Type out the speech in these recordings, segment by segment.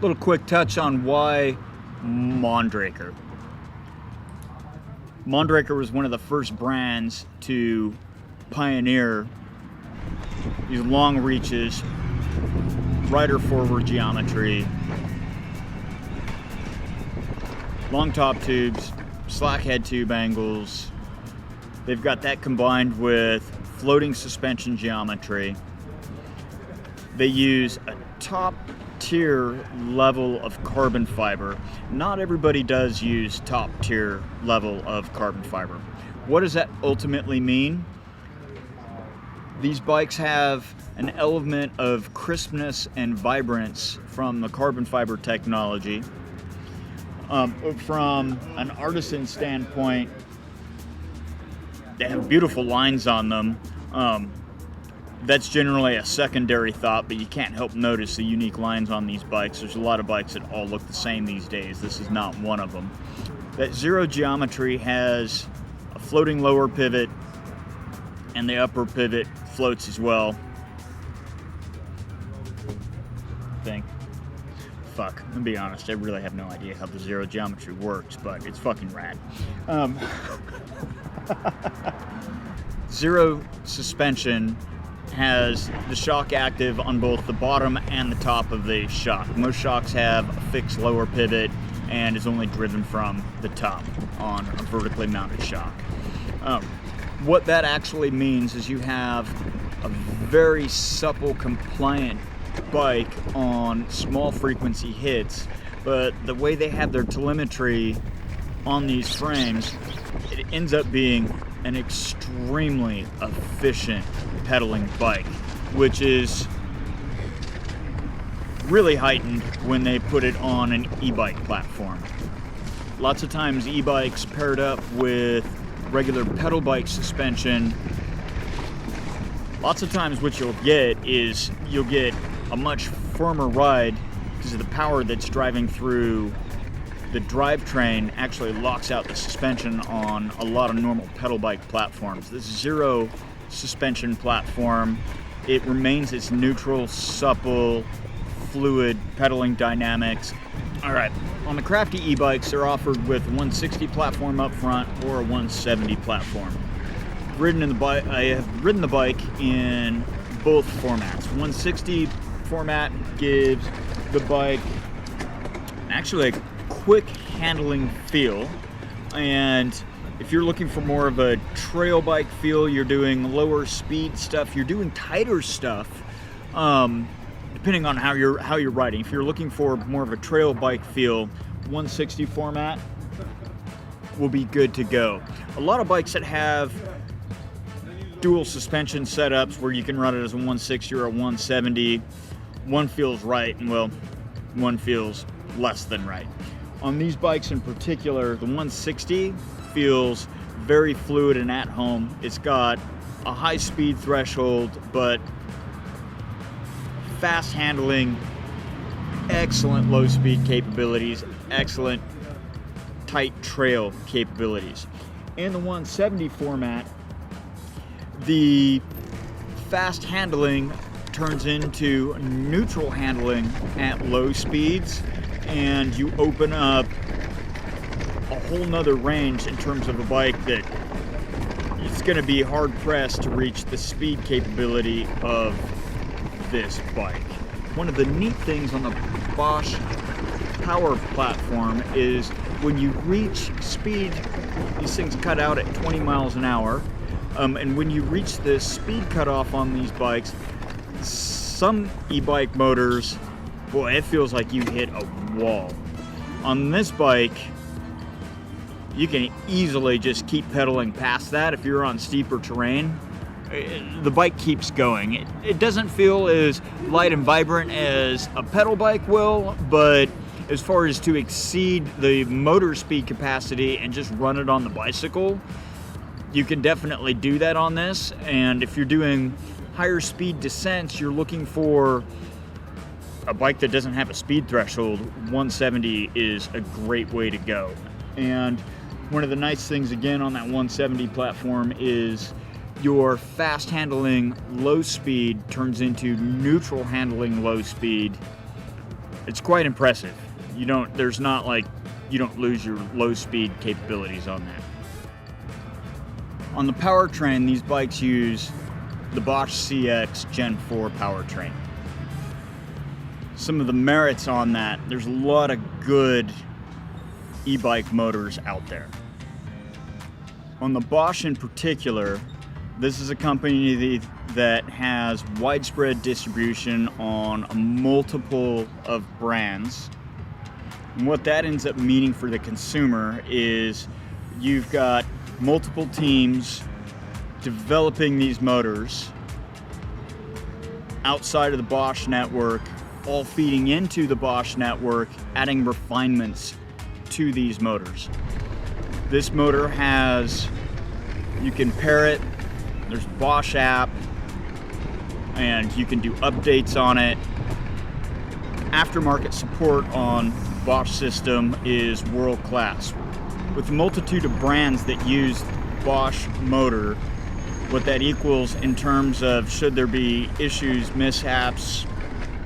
Little quick touch on why Mondraker. Mondraker was one of the first brands to pioneer these long reaches, rider forward geometry, long top tubes, slack head tube angles. They've got that combined with floating suspension geometry. They use a top tier level of carbon fiber. Not everybody does use top tier level of carbon fiber. What does that ultimately mean? These bikes have an element of crispness and vibrance from the carbon fiber technology. From an artisan standpoint, they have beautiful lines on them. That's generally a secondary thought, but you can't help notice the unique lines on these bikes. There's a lot of bikes that all look the same these days. This is not one of them. That zero geometry has a floating lower pivot, and the upper pivot floats as well. I think. Fuck, I'm gonna be honest, I really have no idea how the zero geometry works, but it's fucking rad. Zero suspension has the shock active on both the bottom and the top of the shock. Most shocks have a fixed lower pivot and is only driven from the top on a vertically mounted shock. What that actually means is you have a very supple, compliant bike on small frequency hits, but the way they have their telemetry on these frames, it ends up being an extremely efficient pedaling bike, which is really heightened when they put it on an e-bike platform. Lots of times e-bikes paired up with regular pedal bike suspension, lots of times what you'll get is you'll get a much firmer ride because of the power that's driving through the drivetrain actually locks out the suspension on a lot of normal pedal bike platforms. This zero suspension platform, it remains its neutral, supple, fluid pedaling dynamics. All right, on the Crafty e-bikes, they're offered with a 160 platform up front or a 170 platform. I have ridden the bike in both formats. 160 format gives the bike actually a quick handling feel, and if you're looking for more of a trail bike feel, you're doing lower speed stuff, you're doing tighter stuff, depending on how you're riding. If you're looking for more of a trail bike feel, 160 format will be good to go. A lot of bikes that have dual suspension setups where you can run it as a 160 or a 170, one feels right, and well, one feels less than right. On these bikes in particular, the 160 feels very fluid and at home. It's got a high speed threshold, but fast handling, excellent low speed capabilities, excellent tight trail capabilities. In the 170 format, the fast handling turns into neutral handling at low speeds, and you open up a whole nother range in terms of a bike that it's going to be hard pressed to reach the speed capability of this bike. One of the neat things on the BOSCH power platform is when you reach speed, these things cut out at 20 miles an hour, and when you reach the speed cutoff on these bikes, some e-bike motors, boy, it feels like you hit a wall. On this bike, you can easily just keep pedaling past that if you're on steeper terrain. The bike keeps going. It doesn't feel as light and vibrant as a pedal bike will, but as far as to exceed the motor speed capacity and just run it on the bicycle, you can definitely do that on this. And if you're doing higher speed descents, you're looking for a bike that doesn't have a speed threshold, 170 is a great way to go. And one of the nice things again on that 170 platform is your fast handling low speed turns into neutral handling low speed It's quite impressive. You don't lose your low speed capabilities on that. On the powertrain, these bikes use the BOSCH CX Gen 4 powertrain. Some of the merits on that, there's a lot of good e-bike motors out there. On the BOSCH in particular, this is a company that has widespread distribution on a multiple of brands. And what that ends up meaning for the consumer is you've got multiple teams developing these motors outside of the BOSCH network, all feeding into the BOSCH network, adding refinements to these motors. This motor you can pair it, there's BOSCH app, and you can do updates on it. Aftermarket support on BOSCH system is world class. With the multitude of brands that use BOSCH motor, what that equals in terms of should there be issues, mishaps,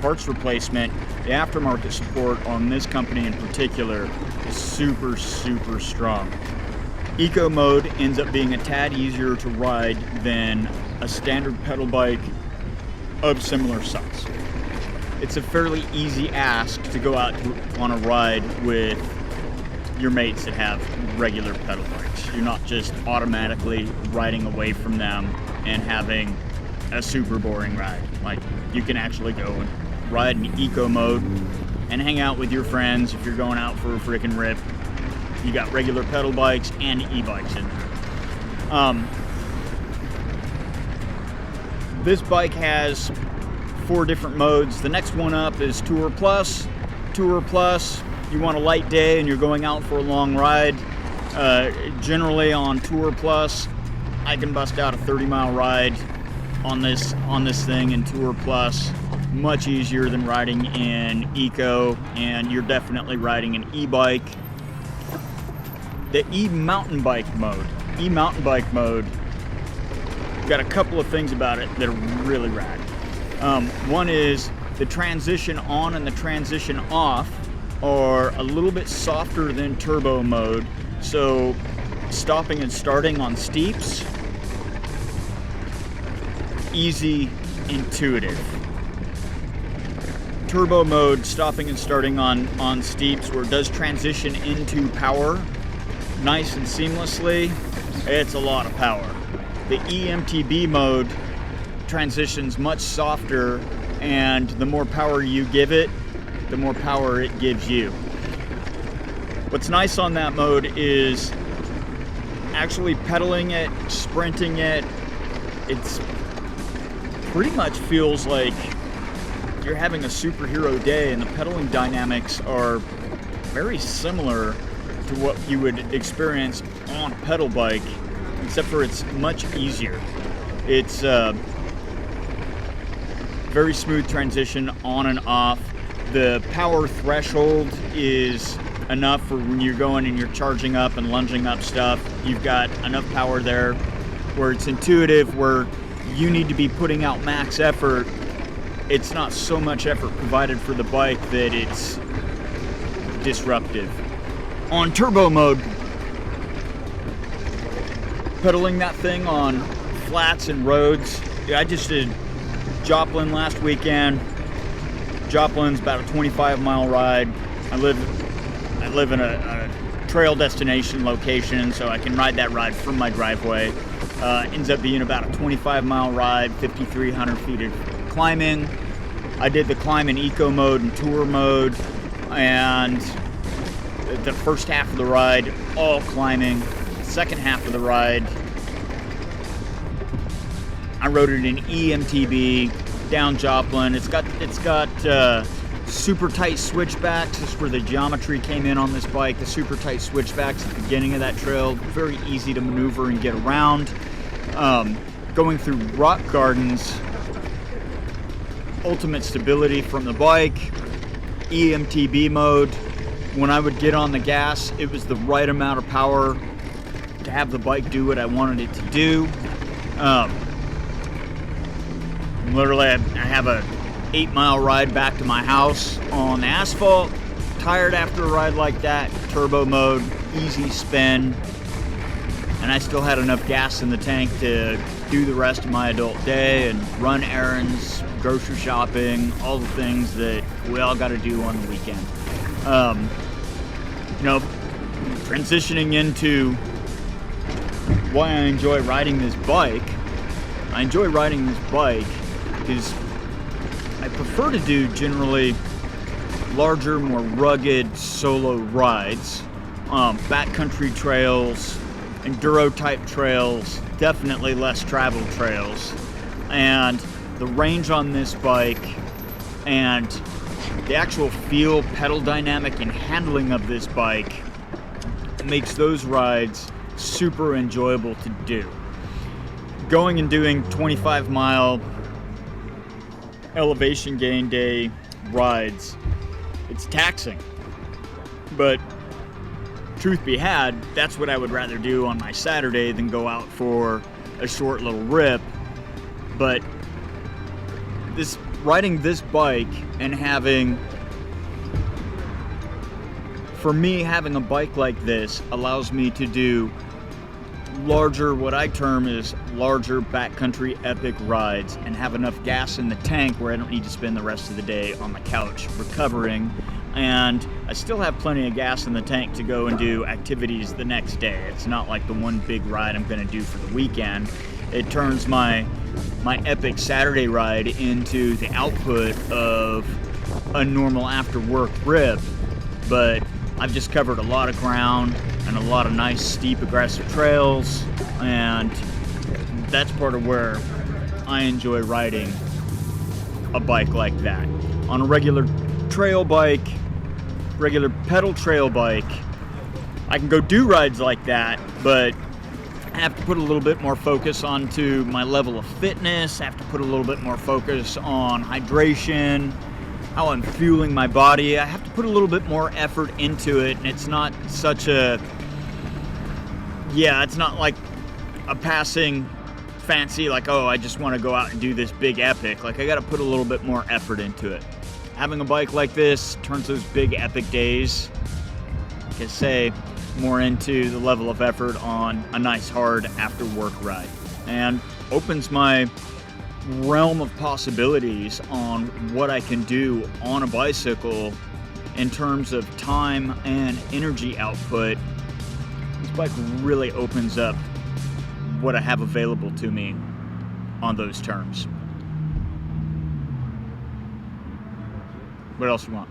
parts replacement, the aftermarket support on this company in particular is super, super strong. Eco mode ends up being a tad easier to ride than a standard pedal bike of similar size. It's a fairly easy ask to go out on a ride with your mates that have regular pedal bikes. You're not just automatically riding away from them and having a super boring ride. Like, you can actually go and ride in eco mode and hang out with your friends if you're going out for a freaking rip. You got regular pedal bikes and e-bikes in there. This bike has 4 different modes. The next one up is Tour Plus. Tour Plus, you want a light day and you're going out for a long ride. Generally on Tour Plus, I can bust out a 30-mile ride on this thing in Tour Plus. Much easier than riding in Eco, and you're definitely riding an e-bike. The e-mountain bike mode. Got a couple of things about it that are really rad. One is the transition on and the transition off are a little bit softer than turbo mode, so stopping and starting on steeps, easy, intuitive. Turbo mode, stopping and starting on steeps, where it does transition into power nice and seamlessly, it's a lot of power. The eMTB mode transitions much softer, and the more power you give it, the more power it gives you. What's nice on that mode is actually pedaling it, sprinting it. It's pretty much feels like you're having a superhero day, and the pedaling dynamics are very similar to what you would experience on a pedal bike, except for it's much easier. It's very smooth transition on and off. The power threshold is enough for when you're going and you're charging up and lunging up stuff. You've got enough power there where it's intuitive, where you need to be putting out max effort. It's not so much effort provided for the bike that it's disruptive. On turbo mode, pedaling that thing on flats and roads. I just did Joplin last weekend. Joplin's about a 25-mile ride. I live in a trail destination location, so I can ride that ride from my driveway. Ends up being about a 25-mile ride, 5,300 feet of climbing. I did the climb in eco mode and tour mode, and the first half of the ride, all climbing. Second half of the ride, I rode it in eMTB down Joplin. It's got super tight switchbacks. This is where the geometry came in on this bike. The super tight switchbacks at the beginning of that trail, very easy to maneuver and get around. Going through rock gardens, ultimate stability from the bike. eMTB mode, when I would get on the gas, it was the right amount of power to have the bike do what I wanted it to do. Literally, I have a 8-mile ride back to my house on the asphalt. Tired after a ride like that, turbo mode, easy spin, and I still had enough gas in the tank to do the rest of my adult day and run errands, grocery shopping, all the things that we all got to do on the weekend. You know, transitioning into why I enjoy riding this bike. I enjoy riding this bike because I prefer to do generally larger, more rugged solo rides, backcountry trails, enduro type trails, definitely less traveled trails, and the range on this bike and the actual feel, pedal dynamic, and handling of this bike makes those rides super enjoyable to do. Going and doing 25-mile elevation gain day rides, it's taxing, but truth be had, that's what I would rather do on my Saturday than go out for a short little rip. But riding this bike and having a bike like this allows me to do larger, what I term is larger backcountry epic rides, and have enough gas in the tank where I don't need to spend the rest of the day on the couch recovering, and I still have plenty of gas in the tank to go and do activities the next day. It's not like the one big ride I'm going to do for the weekend. It turns my epic Saturday ride into the output of a normal after work rip, but I've just covered a lot of ground and a lot of nice steep aggressive trails, and that's part of where I enjoy riding a bike like that. On a regular trail bike, regular pedal trail bike, I can go do rides like that, but I have to put a little bit more focus onto my level of fitness. I have to put a little bit more focus on hydration, how I'm fueling my body. I have to put a little bit more effort into it, and it's not such a, it's not like a passing fancy, like, oh, I just want to go out and do this big epic. Like, I got to put a little bit more effort into it. Having a bike like this turns those big epic days, like I say, more into the level of effort on a nice hard after work ride, and opens my realm of possibilities on what I can do on a bicycle in terms of time and energy output. This bike really opens up what I have available to me on those terms. What else you want?